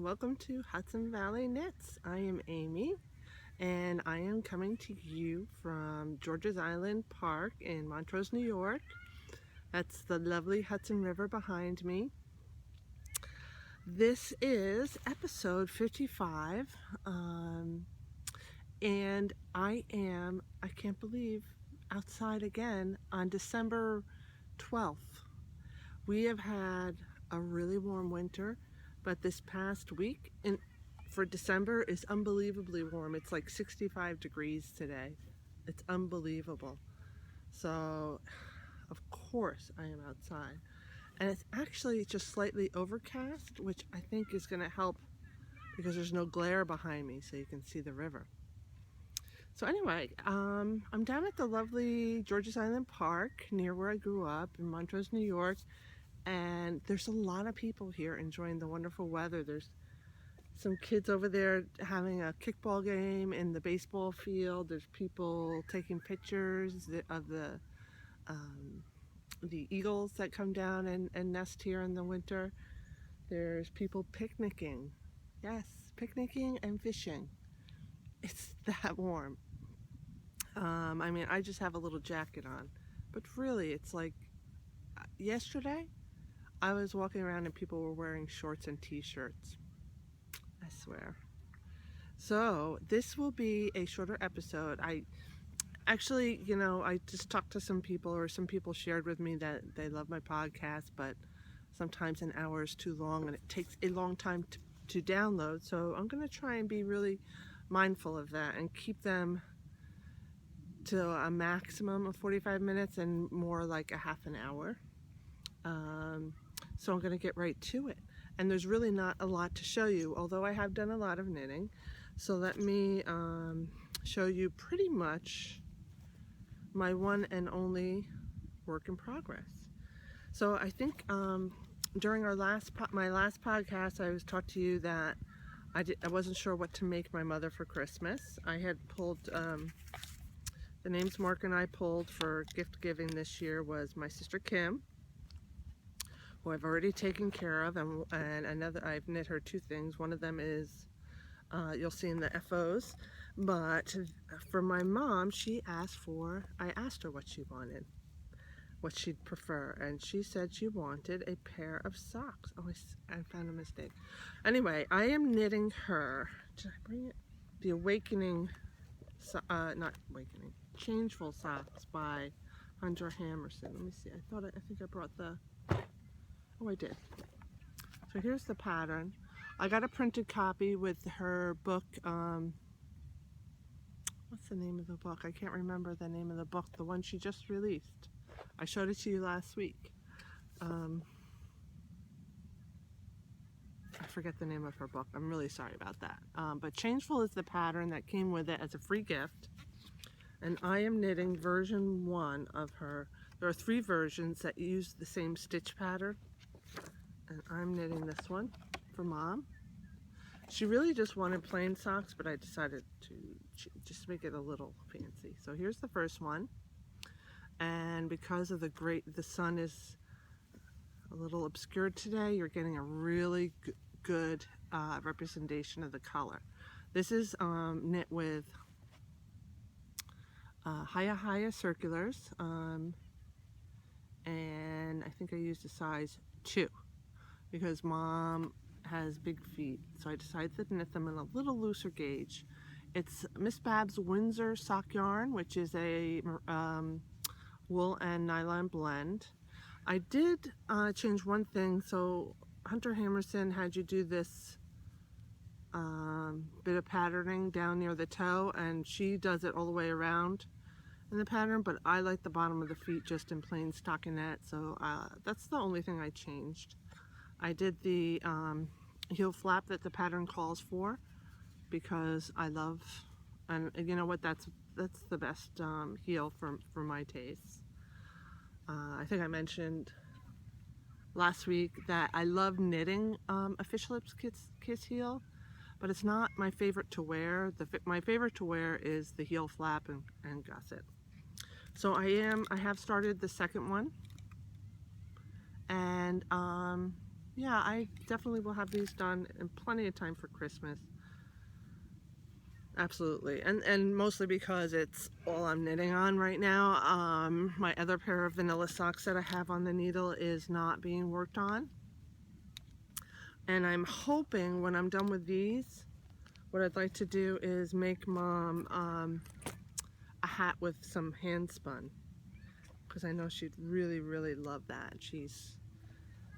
welcome to Hudson Valley Knits. I am Amy and I am coming to you from George's Island Park in Montrose, New York. That's the lovely Hudson River behind me. This is episode 55 and I can't believe, outside again on December 12th. We have had a really warm winter, but this past week for December is unbelievably warm. It's like 65 degrees today. It's unbelievable. So, of course, I am outside. And it's actually just slightly overcast, which I think is going to help because there's no glare behind me so you can see the river. So anyway, I'm down at the lovely George's Island Park near where I grew up in Montrose, New York. And there's a lot of people here enjoying the wonderful weather. There's some kids over there having a kickball game in the baseball field. There's people taking pictures of the eagles that come down and nest here in the winter. There's people picnicking. Yes, picnicking and fishing. It's that warm. I mean, I just have a little jacket on. But really, it's like yesterday, I was walking around and people were wearing shorts and t-shirts. I swear. So this will be a shorter episode. I just talked to some people, or some people shared with me that they love my podcast, but sometimes an hour is too long and it takes a long time to download. So I'm going to try and be really mindful of that and keep them to a maximum of 45 minutes and more like a half an hour. So I'm going to get right to it. And there's really not a lot to show you, although I have done a lot of knitting. So let me show you pretty much my one and only work in progress. So I think during my last podcast, I was talked to you that I wasn't sure what to make my mother for Christmas. I had pulled the names Mark and I pulled for gift giving this year was my sister Kim, who I've already taken care of, and another, I've knit her two things. One of them is, you'll see in the FOs, but for my mom, I asked her what she wanted, what she'd prefer, and she said she wanted a pair of socks. Oh, I found a mistake. Anyway, I am knitting her, did I bring it? The Changeful Socks by Hanukkah Present. Let me see, I think I brought the, oh, I did. So here's the pattern. I got a printed copy with her book. What's the name of the book? I can't remember the name of the book. The one she just released. I showed it to you last week. I forget the name of her book. I'm really sorry about that. But Changeful is the pattern that came with it as a free gift. And I am knitting version 1 of her. There are 3 versions that use the same stitch pattern. And I'm knitting this one for Mom. She really just wanted plain socks, but I decided to just make it a little fancy. So here's the first one. And because of the sun is a little obscured today, you're getting a really good representation of the color. This is knit with Haya circulars, and I think I used a size 2 because Mom has big feet, so I decided to knit them in a little looser gauge. It's Miss Bab's Windsor sock yarn, which is a wool and nylon blend. I did change one thing. So Hunter Hammerson had you do this bit of patterning down near the toe, and she does it all the way around in the pattern, but I like the bottom of the feet just in plain stockinette, so that's the only thing I changed. I did the heel flap that the pattern calls for because I love, and you know what, that's the best heel for my taste. I think I mentioned last week that I love knitting a Fish Lips Kiss heel, but it's not my favorite to wear. My favorite to wear is the heel flap and gusset. So I have started the second one, and yeah, I definitely will have these done in plenty of time for Christmas. Absolutely, and mostly because it's all I'm knitting on right now. My other pair of vanilla socks that I have on the needle is not being worked on, and I'm hoping when I'm done with these, what I'd like to do is make Mom a hat with some hand spun, because I know she'd really, really love that.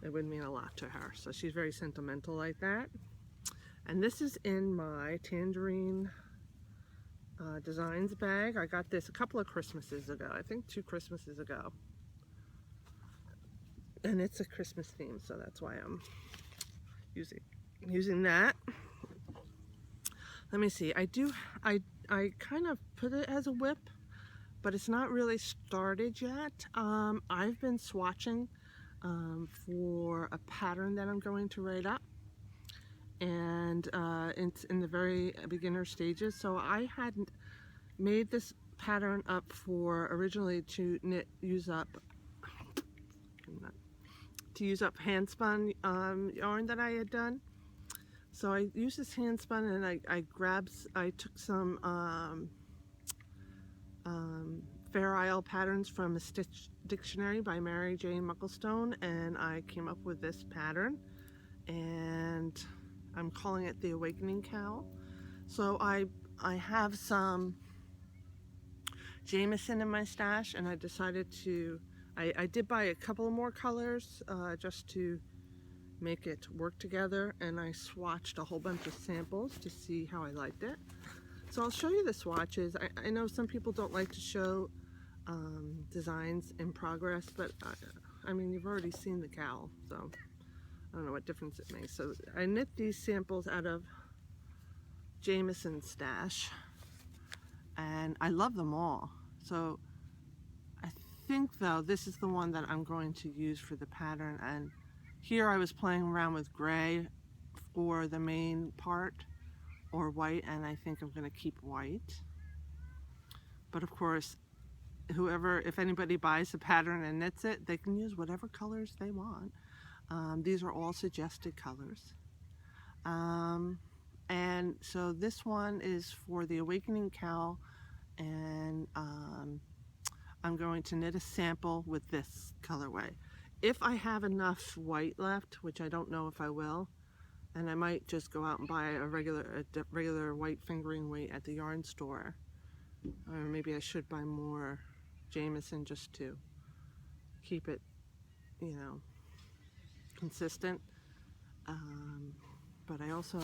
It would mean a lot to her, so she's very sentimental like that. And this is in my Tangerine Designs bag. I got this a couple of Christmases ago, I think 2 Christmases ago. And it's a Christmas theme, so that's why I'm using that. Let me see, I kind of put it as a whip, but it's not really started yet. I've been swatching for a pattern that I'm going to write up, and it's in the very beginner stages. So I hadn't made this pattern up for originally to use up hand spun yarn that I had done. So I used this hand spun, and I took some Fair Isle patterns from a Stitch Dictionary by Mary Jane Mucklestone, and I came up with this pattern, and I'm calling it the Awakening Cowl. So I have some Jameson in my stash, and I decided to, I did buy a couple of more colors just to make it work together, and I swatched a whole bunch of samples to see how I liked it. So I'll show you the swatches. I know some people don't like to show designs in progress, but I mean, you've already seen the cowl, so I don't know what difference it makes. So I knit these samples out of Jameson's stash, and I love them all. So I think, though, this is the one that I'm going to use for the pattern. And here I was playing around with gray for the main part, or white, and I think I'm going to keep white. But of course, if anybody buys the pattern and knits it, they can use whatever colors they want. These are all suggested colors. And so this one is for the Awakening Cowl, and I'm going to knit a sample with this colorway. If I have enough white left, which I don't know if I will, and I might just go out and buy a regular white fingering weight at the yarn store, or maybe I should buy more Jameson just to keep it, you know, consistent. But I also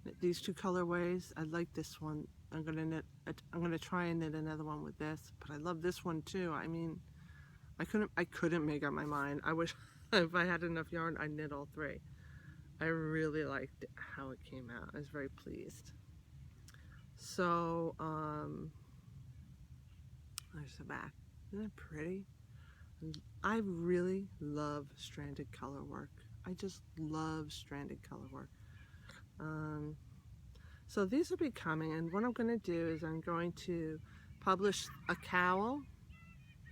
knit these 2 colorways. I like this one. I'm gonna try and knit another one with this, but I love this one too. I mean, I couldn't make up my mind. I wish if I had enough yarn, I'd knit all 3. I really liked how it came out. I was very pleased. So there's the back. Isn't it pretty? I really love stranded color work. I just love stranded color work. So these will be coming, and what I'm going to do is I'm going to publish a cowl,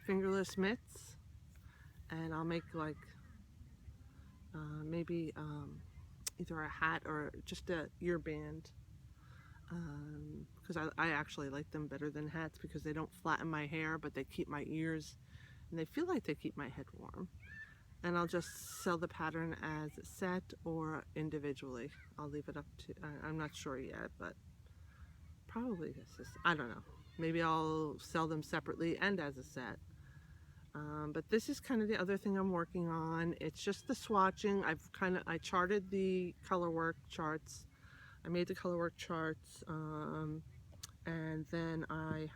fingerless mitts, and I'll make like maybe either a hat or just a ear band, because I actually like them better than hats because they don't flatten my hair, but they keep my ears, and they feel like they keep my head warm. And I'll just sell the pattern as a set or individually. I'll leave it up to, I'm not sure yet, but probably this is, I don't know. Maybe I'll sell them separately and as a set. But this is kind of the other thing I'm working on. It's just the swatching. I charted the color work charts. I made the color work charts, and then I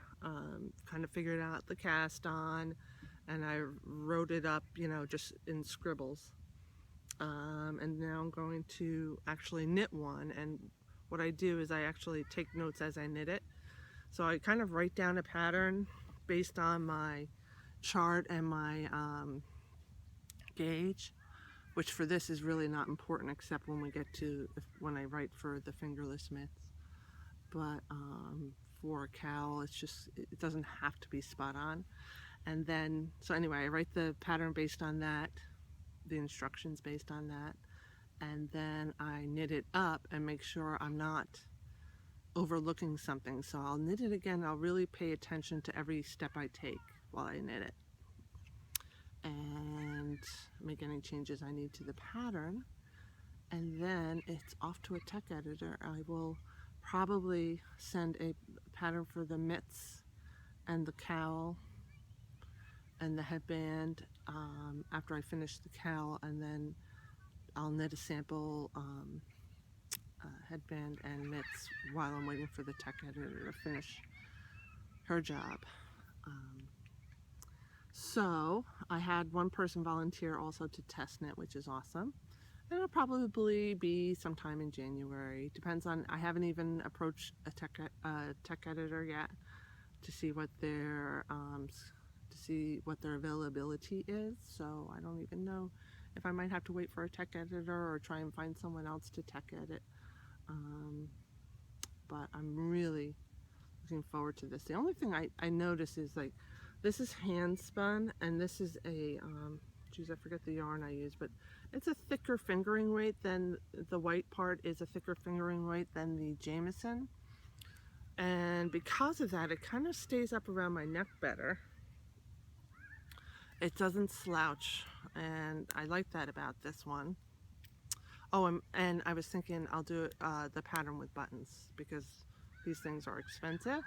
kind of figured out the cast on, and I wrote it up, you know, just in scribbles. And now I'm going to actually knit one, and what I do is I actually take notes as I knit it. So I kind of write down a pattern based on my chart and my gauge, which for this is really not important except when we get to, when I write for the fingerless mitts. But for a cowl, it doesn't have to be spot on. And then, so anyway, I write the pattern based on that, the instructions based on that, and then I knit it up and make sure I'm not overlooking something. So I'll knit it again. I'll really pay attention to every step I take while I knit it, and make any changes I need to the pattern. And then it's off to a tech editor. I will probably send a pattern for the mitts and the cowl and the headband after I finish the cowl, and then I'll knit a sample headband and mitts while I'm waiting for the tech editor to finish her job. So I had one person volunteer also to test knit, which is awesome. And it'll probably be sometime in January. Depends on, I haven't even approached a tech editor yet to see what their availability is. So I don't even know if I might have to wait for a tech editor or try and find someone else to tech edit. But I'm really looking forward to this. The only thing I notice is, like, this is hand spun, and this is a geez, I forget the yarn I use, but it's a thicker fingering weight than the white part is a thicker fingering weight than the Jameson. And because of that, it kind of stays up around my neck better. It doesn't slouch, and I like that about this one. Oh, and I was thinking I'll do the pattern with buttons, because these things are expensive.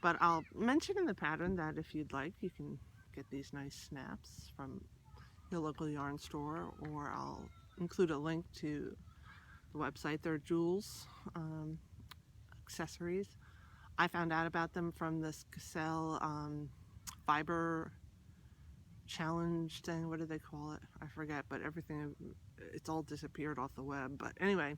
But I'll mention in the pattern that if you'd like, you can get these nice snaps from your local yarn store, or I'll include a link to the website. They're Jules accessories. I found out about them from this Cassell fiber challenge thing. What do they call it? I forget, but everything, it's all disappeared off the web. But anyway,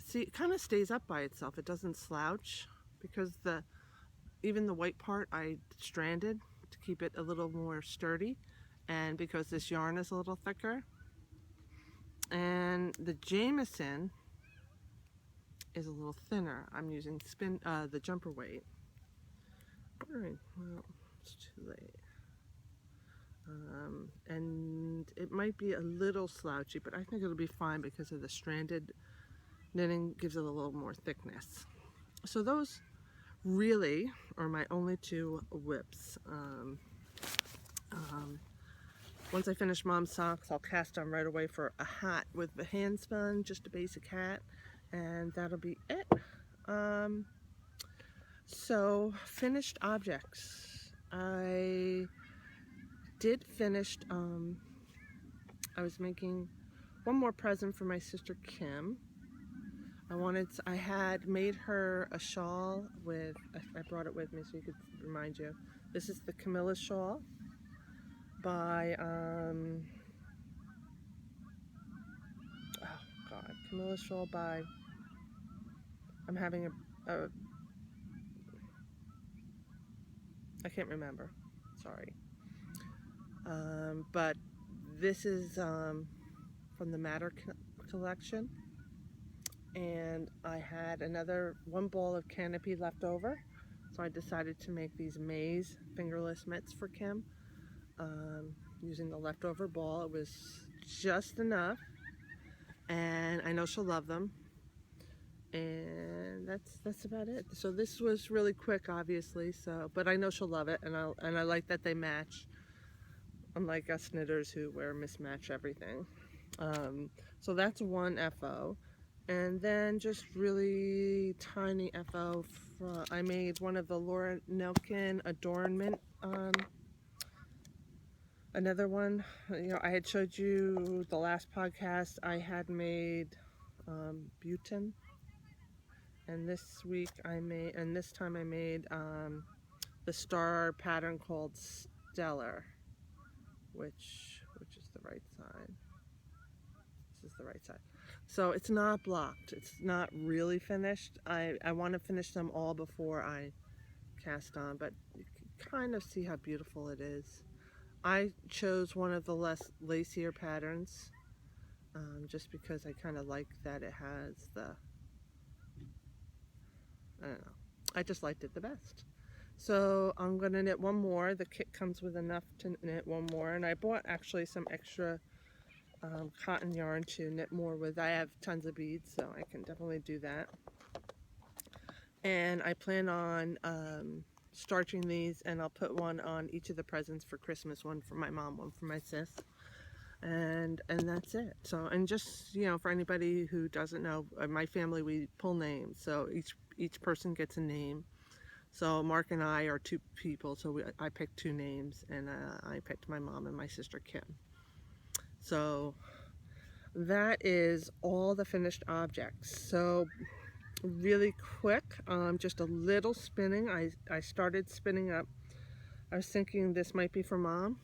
see, it kind of stays up by itself. It doesn't slouch, because even the white part I stranded to keep it a little more sturdy, and because this yarn is a little thicker. And the Jameson is a little thinner. I'm using the jumper weight. Alright, well, it's too late. And it might be a little slouchy, but I think it'll be fine because of the stranded knitting, gives it a little more thickness. So those really are my only two whips. Once I finish Mom's socks, I'll cast on right away for a hat with the hand spun, just a basic hat, and that'll be it. So finished objects. I did finish, I was making one more present for my sister Kim. I had made her a shawl with, I brought it with me so you could remind you. This is the Camilla shawl by, Camilla shawl by, I'm having I can't remember, sorry. But this is from the Matter collection. And I had one ball of canopy left over, so I decided to make these maize fingerless mitts for Kim using the leftover ball. It was just enough, and I know she'll love them. And that's about it. So this was really quick, obviously. But I know she'll love it, and I like that they match, unlike us knitters who wear mismatch everything. So that's one FO. And then just really tiny FO. I made one of the Laura Nelkin adornment. Another one, I had showed you the last podcast. I had made Button, and this time I made the star pattern called Stellar, which is the right side. This is the right side. So it's not blocked. It's not really finished. I want to finish them all before I cast on, but you can kind of see how beautiful it is. I chose one of the less lacier patterns just because I kind of like that it has I don't know. I just liked it the best. So I'm gonna knit one more. The kit comes with enough to knit one more, and I bought actually some extra cotton yarn to knit more with. I have tons of beads, so I can definitely do that. And I plan on starching these, and I'll put one on each of the presents for Christmas, one for my mom, one for my sis, and that's it. So, and just, you know, for anybody who doesn't know, my family, we pull names, so each person gets a name. So Mark and I are two people, so I picked two names, and I picked my mom and my sister Kim. So that is all the finished objects. So really quick, just a little spinning. I started spinning up. I was thinking this might be for Mom,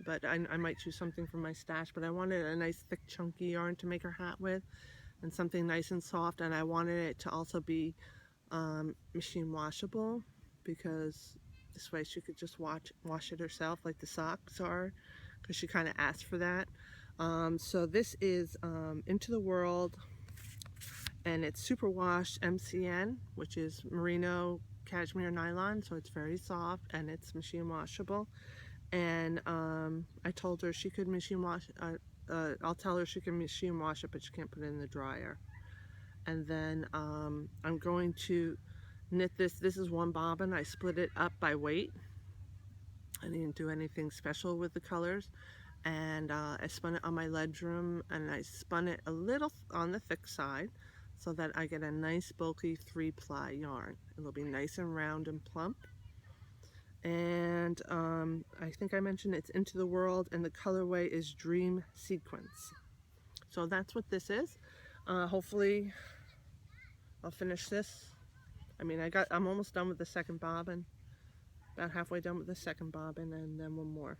but I might choose something from my stash, but I wanted a nice thick chunky yarn to make her hat with, and something nice and soft, and I wanted it to also be machine washable, because this way she could just wash it herself like the socks are, because she kind of asked for that. So this is Into the World, and it's superwash MCN, which is merino cashmere nylon, so it's very soft and it's machine washable. And I told her she could machine wash, I'll tell her she can machine wash it, but she can't put it in the dryer. And then I'm going to knit this. This is one bobbin. I split it up by weight. I didn't do anything special with the colors. And I spun it on my ledger, and I spun it a little on the thick side so that I get a nice bulky 3-ply yarn. It'll be nice and round and plump. And I think I mentioned it's Into the World, and the colorway is Dream Sequence. So that's what this is. Hopefully I'll finish this. I mean, I'm almost done with the second bobbin, about halfway done with the second bobbin, and then one more.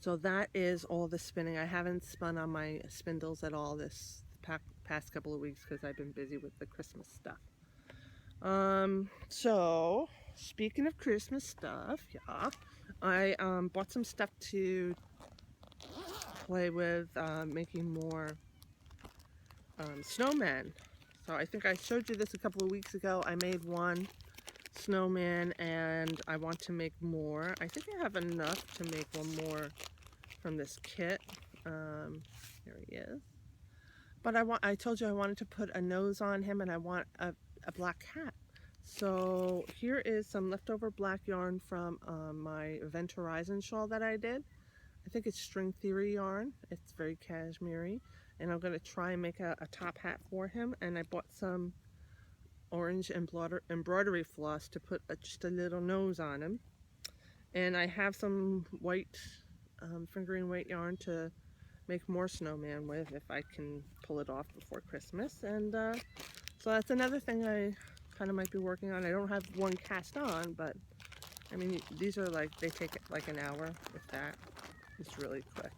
So that is all the spinning. I haven't spun on my spindles at all this past couple of weeks because I've been busy with the Christmas stuff. So speaking of Christmas stuff, yeah, I bought some stuff to play with, making more snowmen. So I think I showed you this a couple of weeks ago. I made one snowman, and I want to make more. I think I have enough to make one more from this kit. Here he is. But I told you I wanted to put a nose on him, and I want a black hat. So here is some leftover black yarn from my Event Horizon shawl that I did. I think it's String Theory yarn. It's very cashmere-y. And I'm going to try and make a top hat for him. And I bought some orange embroidery floss to put just a little nose on him. And I have some white fingering weight yarn to make more snowman with, if I can pull it off before Christmas. And so that's another thing I kind of might be working on. I don't have one cast on, but I mean, these are like, they take like an hour, if that. It's really quick.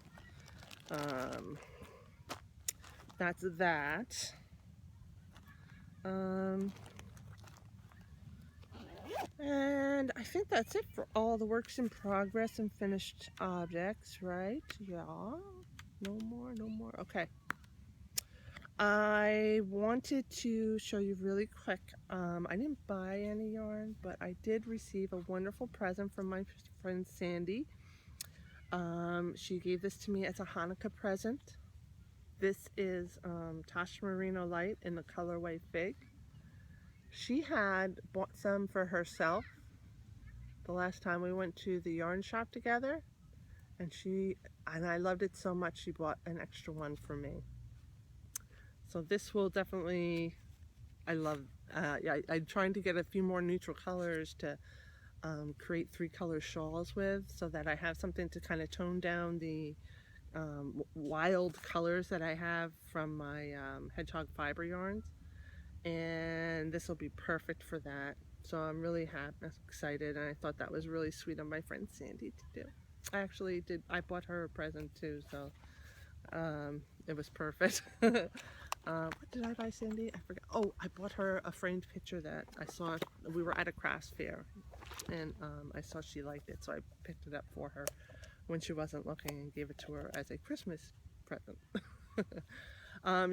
That's that. And I think that's it for all the works in progress and finished objects, right? Yeah. No more. Okay. I wanted to show you really quick. I didn't buy any yarn, but I did receive a wonderful present from my friend Sandy. She gave this to me as a Hanukkah present. This is Tosh Merino Light in the colorway Fig. She had bought some for herself the last time we went to the yarn shop together, and I loved it so much she bought an extra one for me. So this will definitely, I'm trying to get a few more neutral colors to create 3-color shawls with, so that I have something to kind of tone down the wild colors that I have from my hedgehog fiber yarns. And this will be perfect for that. So I'm really excited, and I thought that was really sweet of my friend Sandy to do. I bought her a present too, so it was perfect. What did I buy Sandy? I forgot. Oh, I bought her a framed picture that I saw. We were at a crafts fair, and I saw she liked it, so I picked it up for her when she wasn't looking and gave it to her as a Christmas present.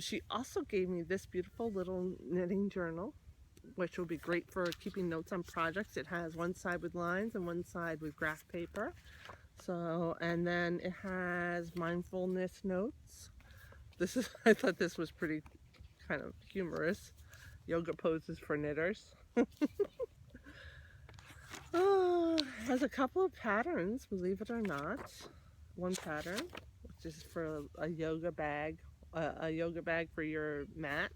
She also gave me this beautiful little knitting journal. which will be great for keeping notes on projects. It has one side with lines and one side with graph paper. So, and then it has mindfulness notes. I thought this was pretty kind of humorous. Yoga poses for knitters. Has a couple of patterns, believe it or not. One pattern, which is for a yoga bag for your mat.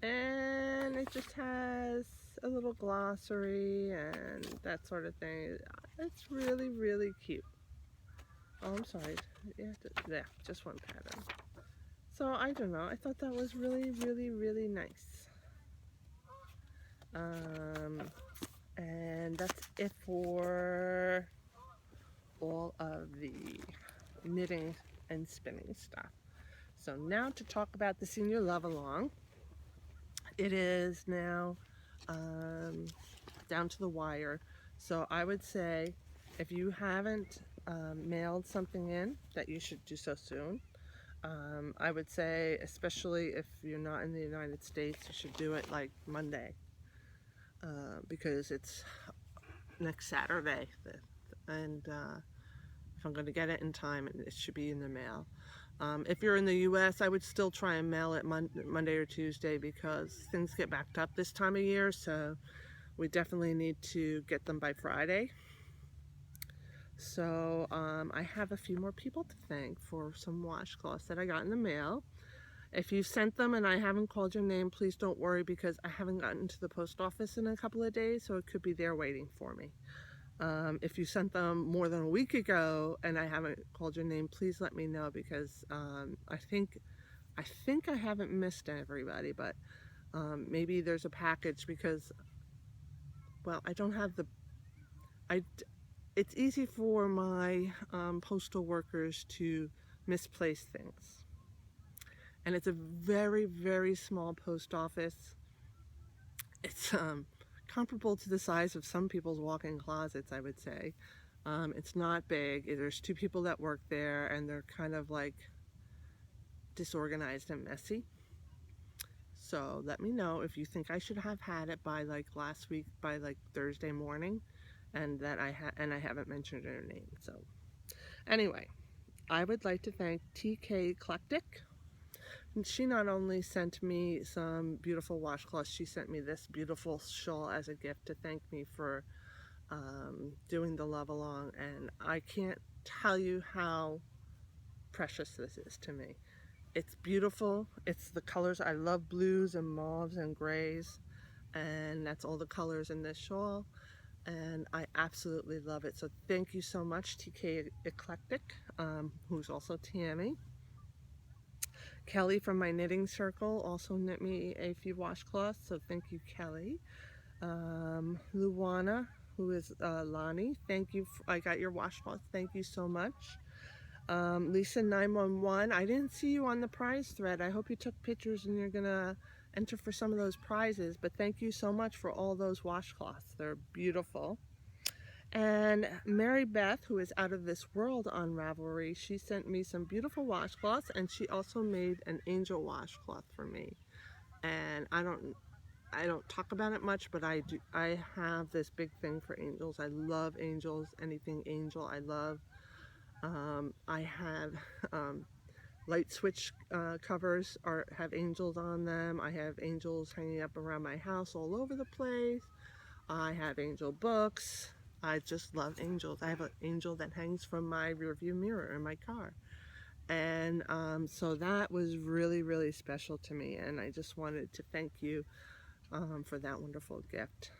And it just has a little glossary and that sort of thing. It's really, really cute. Oh, I'm sorry. Yeah, just one pattern. So I don't know. I thought that was really, really, really nice. And that's it for all of the knitting and spinning stuff. So now to talk about the senior love along. It is now down to the wire. So I would say if you haven't mailed something in, that you should do so soon. I would say, especially if you're not in the United States, you should do it like Monday, because it's next Saturday, and if I'm going to get it in time, it should be in the mail. If you're in the U.S., I would still try and mail it Monday or Tuesday, because things get backed up this time of year, so we definitely need to get them by Friday. So I have a few more people to thank for some washcloths that I got in the mail. If you've sent them and I haven't called your name, please don't worry, because I haven't gotten to the post office in a couple of days, so it could be there waiting for me. If you sent them more than a week ago and I haven't called your name, please let me know, because I think I haven't missed everybody, but maybe there's a package, because, well, I don't have it's easy for my postal workers to misplace things. And it's a very, very small post office. It's comparable to the size of some people's walk-in closets, I would say. It's not big. There's 2 people that work there, and they're kind of like disorganized and messy. So let me know if you think I should have had it by like last week, by like Thursday morning, and that I haven't mentioned her name. So anyway, I would like to thank TK Eclectic. And she not only sent me some beautiful washcloths, she sent me this beautiful shawl as a gift to thank me for doing the love along, and I can't tell you how precious this is to me. It's beautiful. It's the colors. I love blues and mauves and grays, and that's all the colors in this shawl, and I absolutely love it. So thank you so much, TK Eclectic, who's also Tammy. Kelly from my knitting circle also knit me a few washcloths, so thank you, Kelly. Luana, who is Lonnie, thank you. I got your washcloth. Thank you so much. Lisa 911, I didn't see you on the prize thread. I hope you took pictures and you're gonna enter for some of those prizes, but thank you so much for all those washcloths. They're beautiful. And Mary Beth, who is out of this world on Ravelry, she sent me some beautiful washcloths, and she also made an angel washcloth for me. And I don't talk about it much, but I do. I have this big thing for angels. I love angels. Anything angel, I love. I have light switch covers have angels on them. I have angels hanging up around my house all over the place. I have angel books. I just love angels. I have an angel that hangs from my rearview mirror in my car. And so that was really, really special to me. And I just wanted to thank you for that wonderful gift.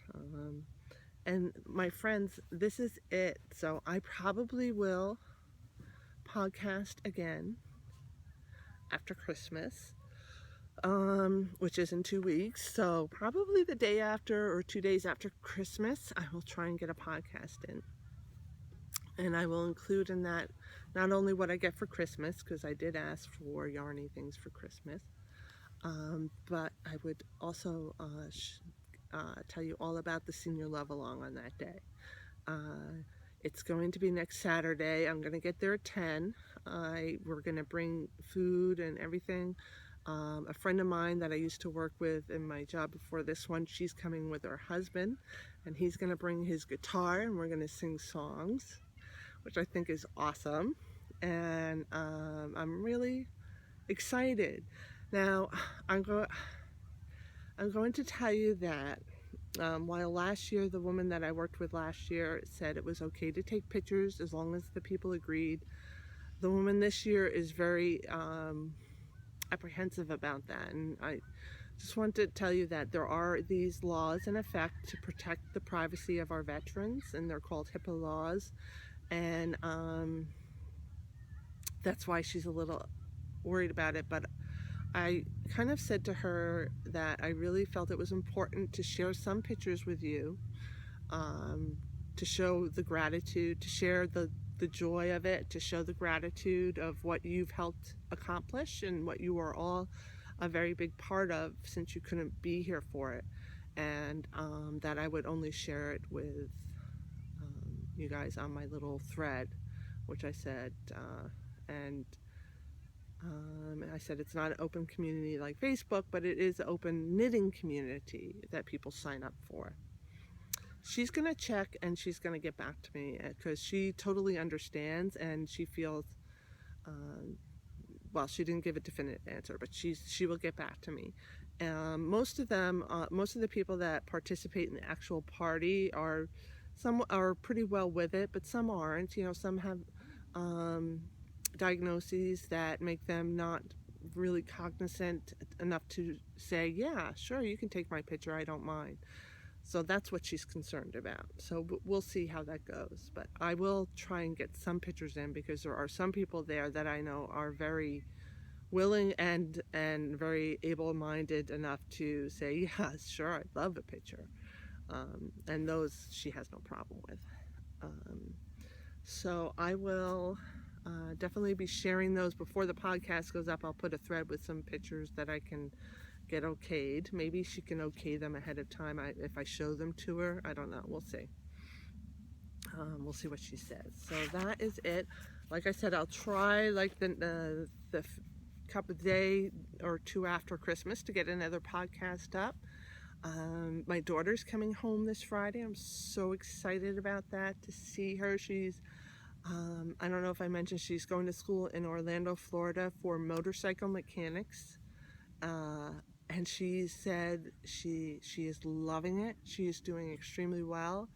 And my friends, this is it. So I probably will podcast again after Christmas, which is in 2 weeks. So probably the day after or 2 days after Christmas, I will try and get a podcast in. And I will include in that not only what I get for Christmas, because I did ask for yarny things for Christmas, but I would also tell you all about the senior love along on that day. It's going to be next Saturday. I'm going to get there at 10. We're going to bring food and everything. A friend of mine that I used to work with in my job before this one, she's coming with her husband, and he's going to bring his guitar, and we're going to sing songs, which I think is awesome. And I'm really excited. Now, I'm going to tell you that while last year, the woman that I worked with last year said it was okay to take pictures as long as the people agreed, the woman this year is very apprehensive about that. And I just want to tell you that there are these laws in effect to protect the privacy of our veterans, and they're called HIPAA laws. And that's why she's a little worried about it. But I kind of said to her that I really felt it was important to share some pictures with you, to show the gratitude, to share the joy of it, to show the gratitude of what you've helped accomplish and what you are all a very big part of since you couldn't be here for it. And that I would only share it with you guys on my little thread, which I said, and I said it's not an open community like Facebook, but it is an open knitting community that people sign up for. She's going to check and she's going to get back to me because she totally understands, and she feels, well, she didn't give a definitive answer, but she will get back to me. Most of the people that participate in the actual party some are pretty well with it, but some aren't. You know, some have diagnoses that make them not really cognizant enough to say, yeah, sure, you can take my picture, I don't mind. So that's what she's concerned about. So we'll see how that goes. But I will try and get some pictures in, because there are some people there that I know are very willing and very able-minded enough to say, yeah, sure, I'd love a picture. And those she has no problem with. So I will definitely be sharing those before the podcast goes up. I'll put a thread with some pictures that I can get okayed. Maybe she can okay them ahead of time if I show them to her. I don't know. We'll see. We'll see what she says. So that is it. Like I said, I'll try like the couple day or two after Christmas to get another podcast up. My daughter's coming home this Friday. I'm so excited about that, to see her. She's I don't know if I mentioned, she's going to school in Orlando, Florida for motorcycle mechanics. And she said she is loving it. She is doing extremely well.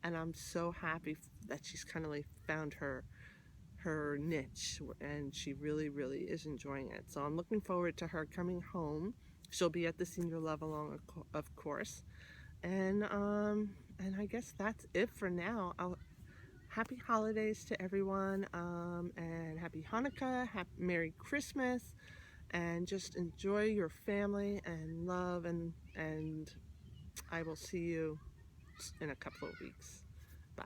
And I'm so happy that she's kind of like found her niche, and she really, really is enjoying it. So I'm looking forward to her coming home. She'll be at the senior level, of course. And I guess that's it for now. Happy holidays to everyone, and happy Hanukkah, Merry Christmas, and just enjoy your family and love, and I will see you in a couple of weeks. Bye.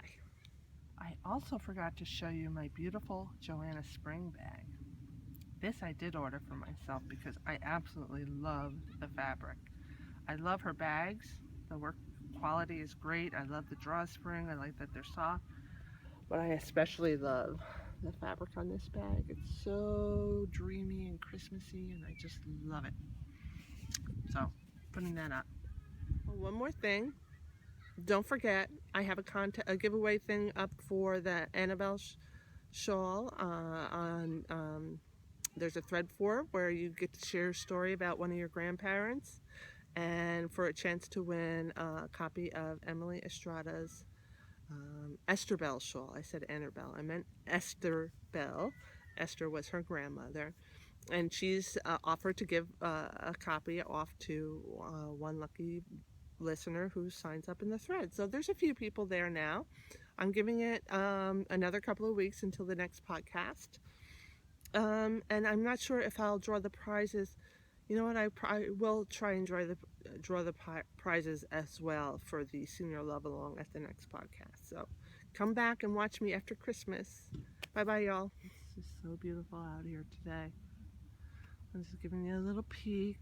I also forgot to show you my beautiful Joanna Spring bag. This I did order for myself because I absolutely love the fabric. I love her bags. The work quality is great. I love the drawstring. I like that they're soft. But I especially love the fabric on this bag. It's so dreamy and Christmassy, and I just love it. So, putting that up. Oh, one more thing. Don't forget, I have a giveaway thing up for the Annabelle shawl. There's a thread for where you get to share a story about one of your grandparents, and for a chance to win a copy of Emily Estrada's Esther Bell shawl. I said Annabelle. I meant Esther Bell. Esther was her grandmother. And she's offered to give a copy off to one lucky listener who signs up in the thread. So there's a few people there now. I'm giving it another couple of weeks until the next podcast. And I'm not sure if I'll draw the prizes. You know what? I will try and draw the prizes as well for the senior love along at the next podcast. So come back and watch me after Christmas. Bye bye, y'all. It's just so beautiful out here today. I'm just giving you a little peek.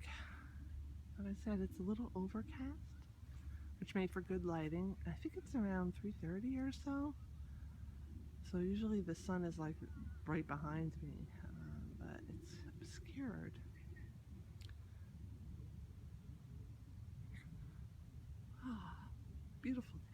Like I said, it's a little overcast, which made for good lighting. I think it's around 3:30 or so. So usually the sun is like right behind me, but it's obscured. Beautiful.